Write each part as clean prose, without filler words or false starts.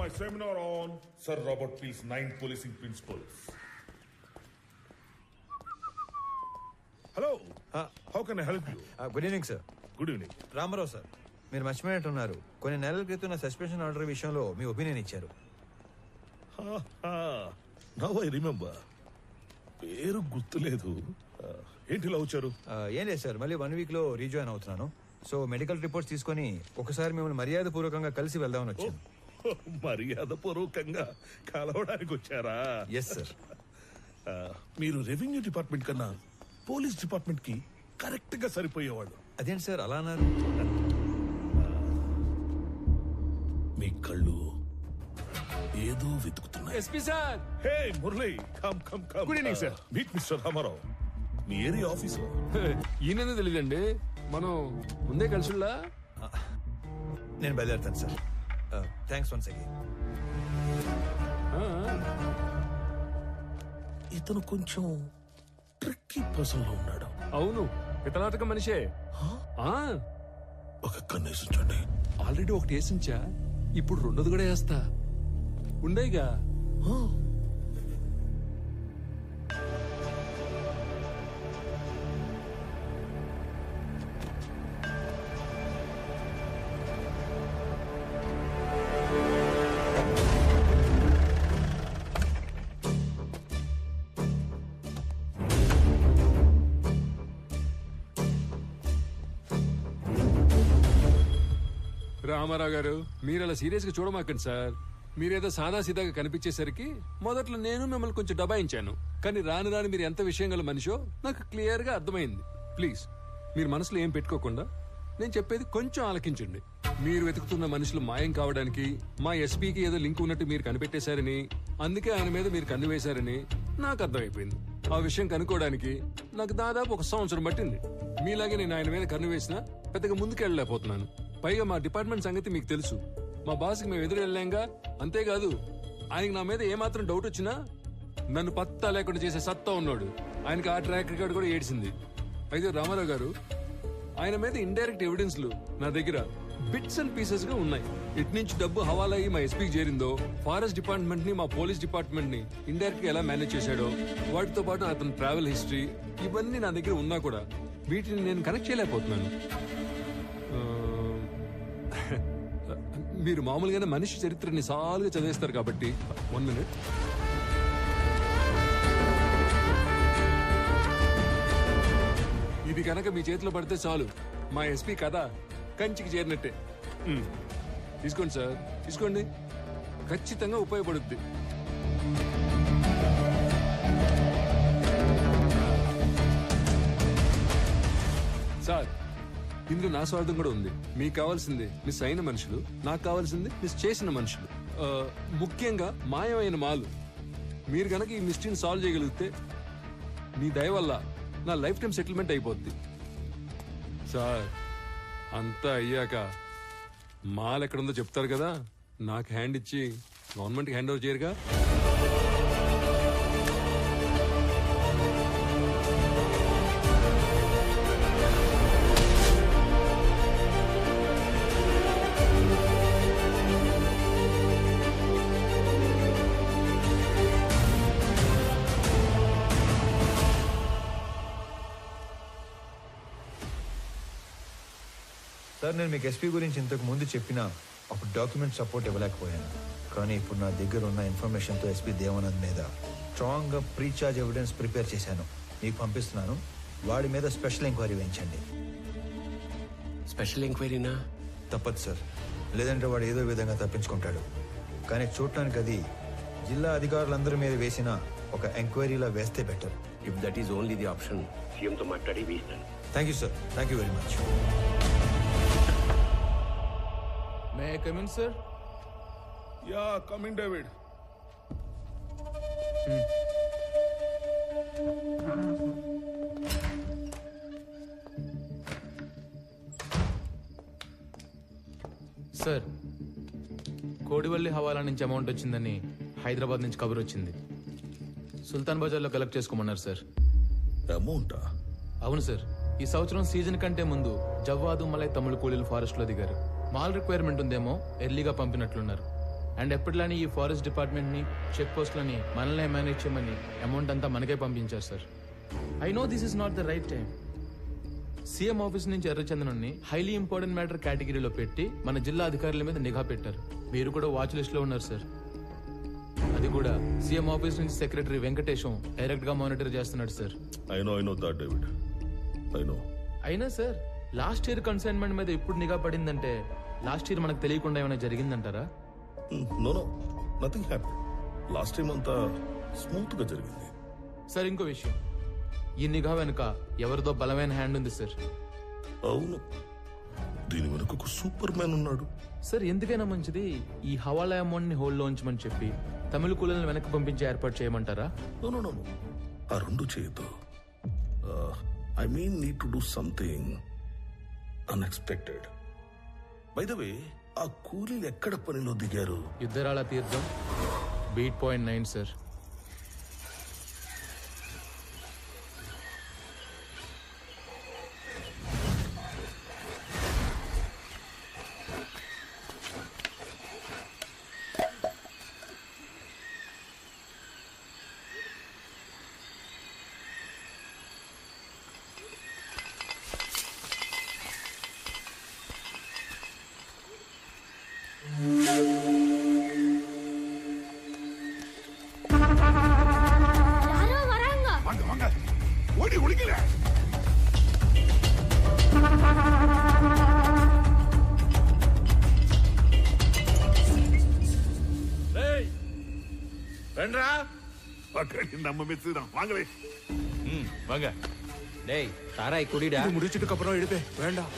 my seminar on Sir Robert Peel's 9 policing principles. Hello. How can I help you? Good evening sir. Good evening. Ramarao sir, మీరు మర్చిపోయినట్టున్నారు. కొన్ని నెలల క్రితం నా suspension order విషయంలో మీ ఒపీనియన్ ఇచ్చారు. Now I remember. పేరు గుర్తులేదు. ఏంటి ఇలా వచ్చారు? ఏం లేదు సార్, మళ్ళీ 1 week లో రీజాయిన్ అవుతున్నాను. సో మెడికల్ రిపోర్ట్స్ తీసుకొని ఒకసారి మిమ్మల్ని మర్యాదపూర్వకంగా కలిసి వెళ్దామని వచ్చాను. మర్యాదపూర్వకంగా కలవడానికి వచ్చారా? Yes sir. మీరు రెవెన్యూ డిపార్ట్మెంట్ కన్నా పోలీస్ డిపార్ట్మెంట్ కి కరెక్ట్ గా సరిపోయేవాళ్ళు. అదేంటి సార్ అలా అన్నారు? మీ కళ్ళు ఏదో వెతుకుతున్నాయి. SP sir. Hey Murali, come come come. Good evening, sir. Meet mister Ramarao, మీ ఏరియా ఆఫీసర్. ఈయన తెలియదండి, మనం ముందే కలిసిలా. నేను బయలుదేరుతాను సార్. Thanks once again. ఇతను కొంచెం ట్రిక్కీ పర్సన్ లో ఉన్నాడు. అవును, పితలాటక మనిషే. ఒక కన్నేసి ఉంచండి. ఆల్రెడీ ఒకటి వేసించా, ఇప్పుడు రెండోది కూడా వేస్తా. ఉండేగా. రామారావు గారు, మీరు అలా సీరియస్ గా చూడమాకండి సార్. మీరేదో సాదా సీదాగా కనిపించేసరికి మొదట్లో నేను మిమ్మల్ని కొంచెం దబాయించాను. కానీ రాను రాను మీరు ఎంత విషయం గల మనిషో నాకు క్లియర్ గా అర్థమైంది. ప్లీజ్ మీరు మనసులో ఏం పెట్టుకోకుండా నేను చెప్పేది కొంచెం ఆలకించండి. మీరు వెతుకుతున్న మనుషులు మాయం కావడానికి మా ఎస్పీకి ఏదో లింక్ ఉన్నట్టు మీరు కనిపెట్టేశారని, అందుకే ఆయన మీద మీరు కన్ను వేశారని నాకు అర్థమైపోయింది. ఆ విషయం కనుక్కోవడానికి నాకు దాదాపు 1 సంవత్సరం పట్టింది. మీలాగే నేను ఆయన మీద కన్ను వేసినా పెద్దగా ముందుకెళ్ళలేకపోతున్నాను. పైగా మా డిపార్ట్మెంట్ సంగతి మీకు తెలుసు. మా బాస్కి మేము ఎదురు వెళ్ళాంగా. అంతేకాదు, ఆయనకి నా మీద ఏమాత్రం డౌట్ వచ్చినా నన్ను పత్తా లేకుండా చేసే సత్తా ఉన్నాడు. ఆయనకి ఆ ట్రాక్ రికార్డ్ కూడా ఏడ్చింది. అయితే రామారావు గారు, ఆయన మీద ఇండైరెక్ట్ ఎవిడెన్స్లు నా దగ్గర బిట్స్ అండ్ పీసెస్ గా ఉన్నాయి. ఇటు నుంచి డబ్బు హవాలా అయ్యి మా ఎస్పీకి చేరిందో, ఫారెస్ట్ డిపార్ట్మెంట్ ని మా పోలీస్ డిపార్ట్మెంట్ ని ఇండైరెక్ట్ గా ఎలా మేనేజ్ చేశాడో, వాటితో పాటు అతని ట్రావెల్ హిస్టరీ, ఇవన్నీ నా దగ్గర ఉన్నా కూడా వీటిని నేను కనెక్ట్ చేయలేకపోతున్నాను. మీరు మామూలుగానే మనిషి చరిత్రని సాలుగా చదివేస్తారు కాబట్టి 1 minute. ఇది కనుక మీ చేతిలో పడితే చాలు, మా ఎస్పీ కథ కంచికి చేరినట్టే. తీసుకోండి సార్, తీసుకోండి, ఖచ్చితంగా ఉపయోగపడుద్ది. సార్, ఇందులో నా స్వార్థం కూడా ఉంది. మీకు కావాల్సింది మిస్ అయిన మనుషులు, నాకు కావాల్సింది మిస్ చేసిన మనుషులు. ముఖ్యంగా మాయమైన మాలు. మీరు గనక ఈ మిస్టరీని సాల్వ్ చేయగలిగితే మీ దయ వల్ల నా లైఫ్ టైం సెటిల్మెంట్ అయిపోద్ది. సార్, అంతా అయ్యాక మాల్ ఎక్కడుందో చెప్తారు కదా, నాకు హ్యాండ్ ఇచ్చి గవర్నమెంట్కి హ్యాండ్ ఓవర్ చేయరుగా. సార్, నేను మీకు ఎస్పీ గురించి ఇంతకు ముందు చెప్పినా అప్పుడు డాక్యుమెంట్ సపోర్ట్ ఇవ్వలేకపోయాను. కానీ ఇప్పుడు నా దగ్గర ఉన్న ఇన్ఫర్మేషన్తో ఎస్పీ దేవానంద్ మీద స్ట్రాంగ్గా ప్రీఛార్జ్ ఎవిడెన్స్ ప్రిపేర్ చేశాను. మీకు పంపిస్తున్నాను. వాడి మీద స్పెషల్ ఎంక్వైరీ వేయించండి. స్పెషల్ ఎంక్వైరీనా? తప్పదు సార్, లేదంటే వాడు ఏదో విధంగా తప్పించుకుంటాడు. కానీ చూడటానికి అది జిల్లా అధికారులందరి మీద వేసిన ఒక ఎంక్వైరీలా వేస్తే better. If that is only the option, సీఎంతో మాట్లాడి వేస్తాను. Thank you sir, thank you very much. May I come in, sir? Yeah, come in, David. Sir, Kodivalli హవాలా నుంచి అమౌంట్ వచ్చిందని హైదరాబాద్ నుంచి కబురు వచ్చింది. సుల్తాన్ బజార్లో కలెక్ట్ చేసుకోమన్నారు సార్. అమౌంటా? అవును సార్, ఈ సంవత్సరం సీజన్ కంటే ముందు జవ్వాదు మలై తమిళ కూలీలు ఫారెస్ట్ లో దిగారు. మాల్ రిక్వైర్మెంట్ ఉందేమో, ఎర్లీగా పంపినట్లున్నారు. అండ్ ఎప్పటిలానే ఈ ఫారెస్ట్ డిపార్ట్మెంట్ని చెక్ పోస్ట్లని మనల్ని మేనేజ్ చేయమని అమౌంట్ అంతా మనకే పంపించారు sir. I know this is not the right time. CM office నుంచి ఎర్రచందనాన్ని హైలీ ఇంపార్టెంట్ మ్యాటర్ కేటగిరీలో పెట్టి మన జిల్లా అధికారుల మీద నిఘా పెట్టారు. మీరు కూడా వాచ్ లిస్ట్ లో ఉన్నారు సార్. అది కూడా సీఎం ఆఫీస్ నుంచి సెక్రటరీ వెంకటేశం డైరెక్ట్ గా మానిటర్ చేస్తున్నాడు sir. I know that, David. I know. అయినా సార్ లాస్ట్ ఇయర్ కన్సైన్మెంట్ మీద ఇప్పుడు నిఘా పడిందంటే లాస్ట్ ఇయర్ మనకు తెలియకుండా ఏమైనా జరిగిందంటారా? No, nothing happened. Last time అంతా స్మూత్ గా జరిగింది. సార్ ఇంకో విషయం, ఈ నిఘా వెనుక ఎవరిదో బలమైన హ్యాండ్ ఉంది సార్. అవును, దీని వెనుక ఒక సూపర్ మ్యాన్ ఉన్నాడు. సార్ ఎందుకైనా మంచిది ఈ హవాలా అమౌంట్ ని హోల్డ్ లో ఉంచమని చెప్పి తమిళ కూలీలను వెనక్కి పంపించి ఏర్పాటు చేయమంటారా? No. ఆ రెండు చేయొద్దు. I mean need to do something unexpected. By the way, ఆ కూలీలు ఎక్కడ పనిలో దిగారు? యుద్ధరాల తీర్థం బీట్ పాయింట్ 9 సార్. நம்ம மெச்சு தான் வாங்களே. வாங்க. டேய் தாராய் குடிடா. இது முடிச்சிட்டு அப்புறம் எடுப்பே. வேண்டாம்.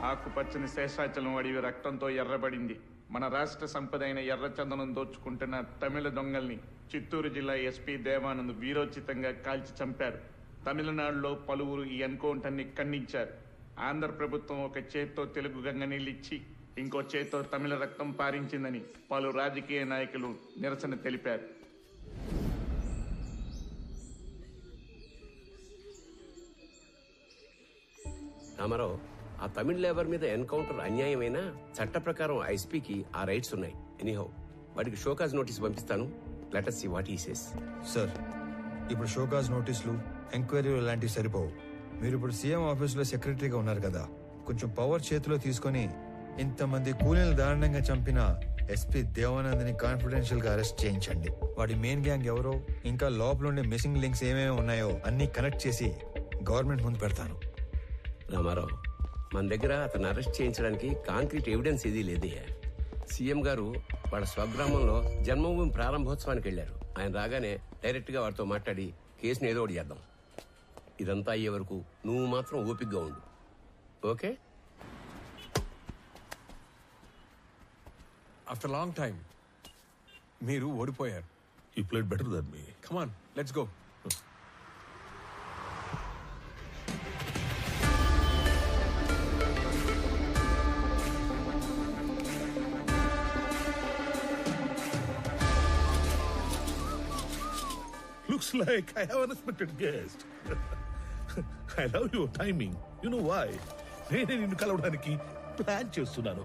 ఆకుపచ్చని శేషాచలం అడవి రక్తంతో ఎర్రబడింది. మన రాష్ట్ర సంపద అయిన ఎర్రచందనం దోచుకుంటున్న తమిళ దొంగల్ని చిత్తూరు జిల్లా ఎస్పీ దేవానంద్ వీరోచితంగా కాల్చి చంపారు. తమిళనాడులో పలువురు ఈ ఎన్కౌంటర్ని ఖండించారు. ఆంధ్ర ప్రభుత్వం ఒక చేత్తో తెలుగు గంగ నీళ్ళిచ్చి ఇంకో చేత్తో తమిళ రక్తం పారించిందని పలు రాజకీయ నాయకులు నిరసన తెలిపారు. రామారావు, ఆ తమిళ లేబర్ మీద ఎన్కౌంటర్ అన్యాయమైనా చట్ట ప్రకారం ఐస్పీకి ఆ రైట్స్ ఉన్నాయి. ఎనీహౌ వాడికి షోకాజ్ నోటీస్ పంపిస్తాను. Let us see what he says. Sir, ఇప్పుడు షోకాజ్ నోటీసులు ఎంక్వైరీలు లాంటివి సరిపోవు. మీరు ఇప్పుడు సీఎం ఆఫీసులో సెక్రటరీగా ఉన్నారు కదా, కొంచెం పవర్ చేతిలో తీసుకొని ఇంతమంది కూలీలు దారుణంగా చంపిన ఎస్పీ దేవానంద్ని కాన్ఫిడెన్షియల్ గా అరెస్ట్ చేయించండి. వాడి మెయిన్ గ్యాంగ్ ఎవరో, ఇంకా లోపల ఉండే మిస్సింగ్ లింక్స్ ఏమేమి ఉన్నాయో అన్ని కనెక్ట్ చేసి గవర్నమెంట్ ముందు పెడతాను. రామారావు, మన దగ్గర అతను అరెస్ట్ చేయించడానికి కాంక్రీట్ ఎవిడెన్స్ ఏదీ లేదే. సీఎం గారు వాళ్ళ స్వగ్రామంలో జన్మభూమి ప్రారంభోత్సవానికి వెళ్ళారు. ఆయన రాగానే డైరెక్ట్ గా వారితో మాట్లాడి కేసుని ఏదో ఒకటి చేద్దాం. ఇదంతా అయ్యే వరకు నువ్వు మాత్రం ఓపికగా ఉండు. ఓకే? ఆఫ్టర్ లాంగ్ టైం మీరు ఓడిపోయారు. You played better than me. Come on let's go. Looks like I have an unexpected guest. I love your timing. You know why? నేనే నిన్ను కలవడానికి ప్లాన్ చేస్తున్నాను.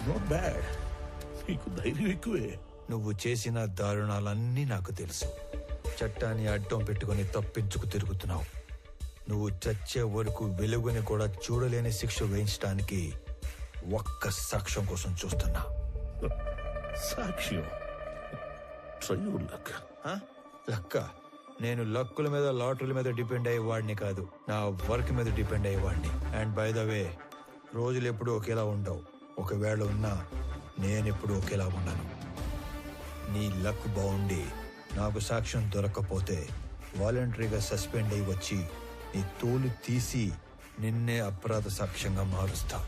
Not bad. నీకు ధైర్యం ఎక్కువే. నువ్వు చేసిన దారుణాలన్నీ నాకు తెలుసు. చట్టాన్ని అడ్డం పెట్టుకుని తప్పించుకు తిరుగుతున్నావు. నువ్వు చచ్చే వరకు వెలుగుని కూడా చూడలేని శిక్ష వేయించడానికి ఒక్క సాక్ష్యం కోసం చూస్తున్నా. సాక్ష్యం? Try your luck. లక్క, నేను లక్కుల మీద లాటరీల మీద డిపెండ్ అయ్యేవాడిని కాదు, నా వర్క్ మీద డిపెండ్ అయ్యేవాడిని. అండ్ బై ద వే, రోజులు ఎప్పుడు ఒకేలా ఉండవు. ఒకవేళ ఉన్నా నేనెప్పుడు ఒకేలా ఉన్నాను. నీ లక్ బాగుండి నాకు సాక్ష్యం దొరకకపోతే వాలంటరీగా సస్పెండ్ అయ్యి వచ్చి నీ తోలు తీసి నిన్నే అపరాధ సాక్ష్యంగా మారుస్తా.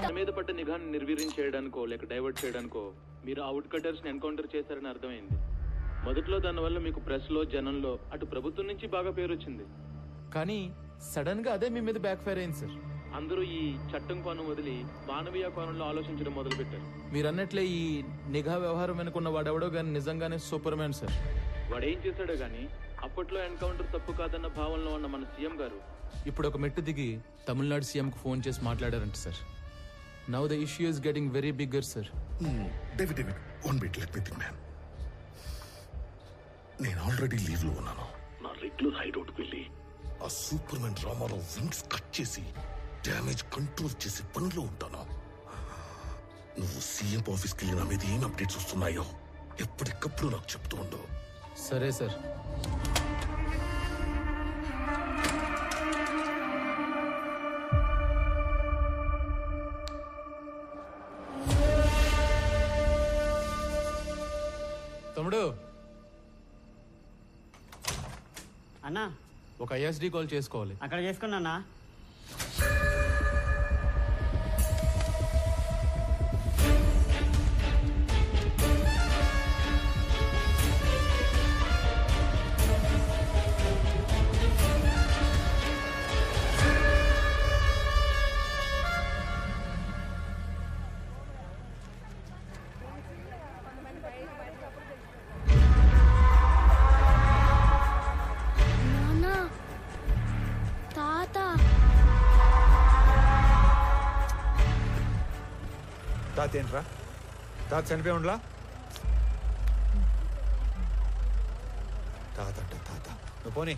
తన మీద పడ్డ నిఘాను నిర్వీర్యం చేయడానికో లేక డైవర్ట్ చేయడానికో మీరు ఆ వుడ్ కటర్స్ ని ఎన్కౌంటర్ చేశారని అర్థమైంది. మొదట్లో దానివల్ల మీకు ప్రెస్ లో జనంలో అటు ప్రభుత్వం నుంచి బాగా పేరు వచ్చింది. కానీ సడన్ గా అదే మీ మీద బ్యాక్ ఫైర్ అయింది సార్. అందరూ ఈ చట్టం కోణం వదిలి మానవీయ కోణంలో ఆలోచించడం మొదలు పెట్టారు. మీరు అన్నట్లే ఈ నిఘా వ్యవహారం వెనుకున్న వాడెవడో గానీ నిజంగానే సూపర్ మ్యాన్ సార్. వాడేం చేశాడో గానీ అప్పట్లో ఎన్కౌంటర్ తప్పు కాదన్న భావనలో ఉన్న మన సీఎం గారు ఇప్పుడు ఒక మెట్టు దిగి తమిళనాడు సీఎం కు ఫోన్ చేసి మాట్లాడారంట sir. Now the issue is getting very bigger sir. David, one minute, let me think man. నేను ఆల్రెడీ లీవ్ లో ఉన్నాను. నా రెగ్యులర్ హైడౌట్ వెళ్ళి ఆ superman Ramarao wings cut చేసి డ్యామేజ్ కంట్రోల్ చేసే పనిలో ఉంటాను. నువ్వు సీఎం ఆఫీస్కి వెళ్ళి నా మీద ఏం అప్డేట్స్ వస్తున్నాయో ఎప్పటికప్పుడు నాకు చెప్తూ ఉండవు. సరే సార్. తమ్ముడు, అన్నా ఒక ఐఎస్డి కాల్ చేసుకోవాలి. అక్కడ చేసుకున్నా. తాత ఏంట్రా? తాత చనిపోయి ఉండలా? తాత అంట తాత. నువ్వు పోనీ.